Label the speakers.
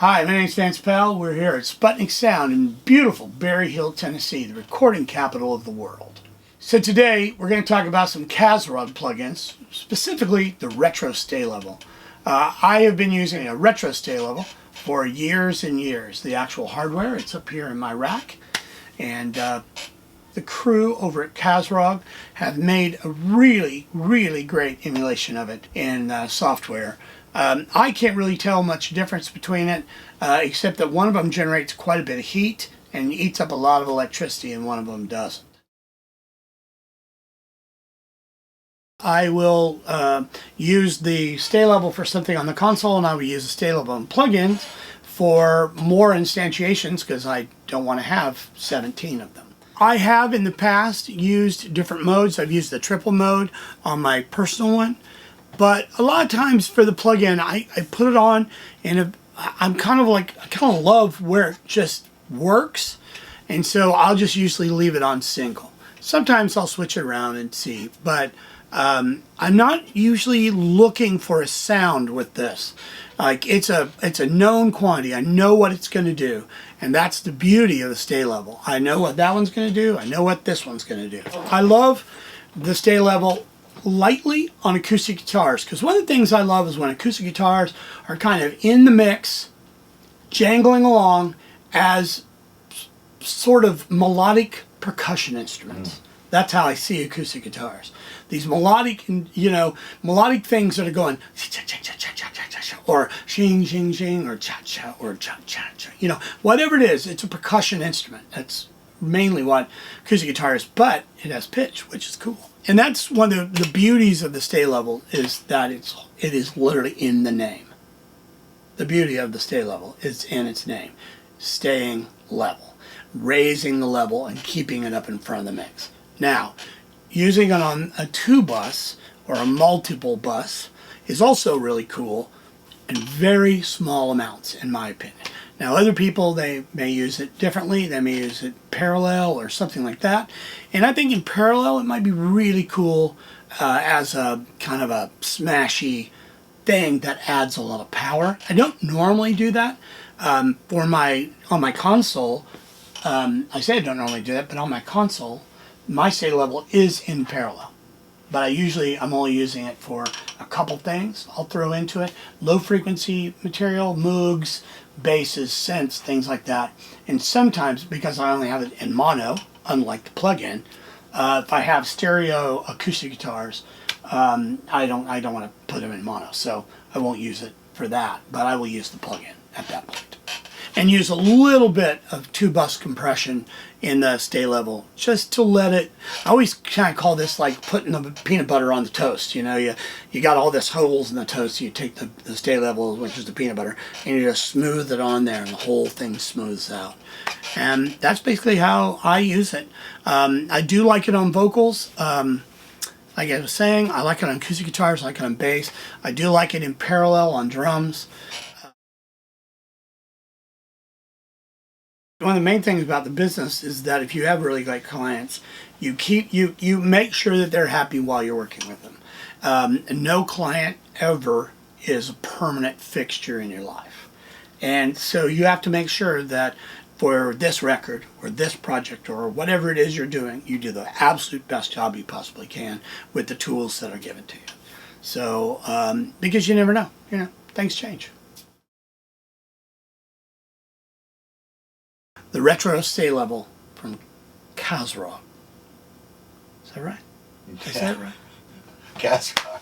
Speaker 1: Hi, my name is Vance Powell. We're here at Sputnik Sound in beautiful Berry Hill, Tennessee, the recording capital of the world. So today we're going to talk about some Kazrog plugins, specifically the Retro Sta-Level. I have been using a Retro Sta-Level for years and years. The actual hardware, it's up here in my rack, and the crew over at Kazrog have made a really great emulation of it in software. I can't really tell much difference between it, except that one of them generates quite a bit of heat and eats up a lot of electricity, and one of them doesn't. I will use the Sta-Level for something on the console, and I will use the Sta-Level in plugins for more instantiations because I don't want to have 17 of them. I have in the past used different modes. I've used the triple mode on my personal one, but a lot of times for the plugin, I put it on, and I kind of love where it just works, and so I'll just usually leave it on single. Sometimes I'll switch it around and see, but I'm not usually looking for a sound with this. Like it's a known quantity. I know what it's going to do, and that's the beauty of the Sta-Level. I know what that one's going to do. I know what this one's going to do. I love the Sta-Level lightly on acoustic guitars, because one of the things I love is when acoustic guitars are kind of in the mix, jangling along as sort of melodic percussion instruments. That's how I see acoustic guitars. These melodic, melodic things that are going or shing, shing, shing, or cha-cha, or cha-cha-cha. Whatever it is, it's a percussion instrument. That's mainly what acoustic guitar is, but it has pitch, which is cool. And that's one of the beauties of the Sta-Level, is that it is literally in the name. The beauty of the Sta-Level is in its name. Staying level. Raising the level and keeping it up in front of the mix. Now, using it on a 2-bus or a multiple bus is also really cool, in very small amounts, in my opinion. Now, other people, they may use it differently. They may use it parallel or something like that. And I think in parallel, it might be really cool as a kind of a smashy thing that adds a lot of power. I don't normally do that. On my console, I say I don't normally do that, but on my console, my Sta-Level is in parallel. But I'm only using it for a couple things I'll throw into it. Low frequency material, Moogs, basses, synths, things like that. And sometimes, because I only have it in mono, unlike the plugin, if I have stereo acoustic guitars, I don't want to put them in mono, so I won't use it for that. But I will use the plugin at that point. And use a little bit of 2-bus compression in the Sta-Level, just to let it. I always kind of call this like putting the peanut butter on the toast. You got all this holes in the toast. So you take the Sta-Level, which is the peanut butter, and you just smooth it on there, and the whole thing smooths out. And that's basically how I use it. I do like it on vocals. Like I was saying, I like it on acoustic guitars. I like it on bass. I do like it in parallel on drums. One of the main things about the business is that if you have really great clients, you make sure that they're happy while you're working with them. No client ever is a permanent fixture in your life. And so you have to make sure that for this record or this project or whatever it is you're doing, you do the absolute best job you possibly can with the tools that are given to you. So, because you never know, things change. The Retro Sta-Level from Kazrog. Is that right? Did I say it right?
Speaker 2: Kazrog.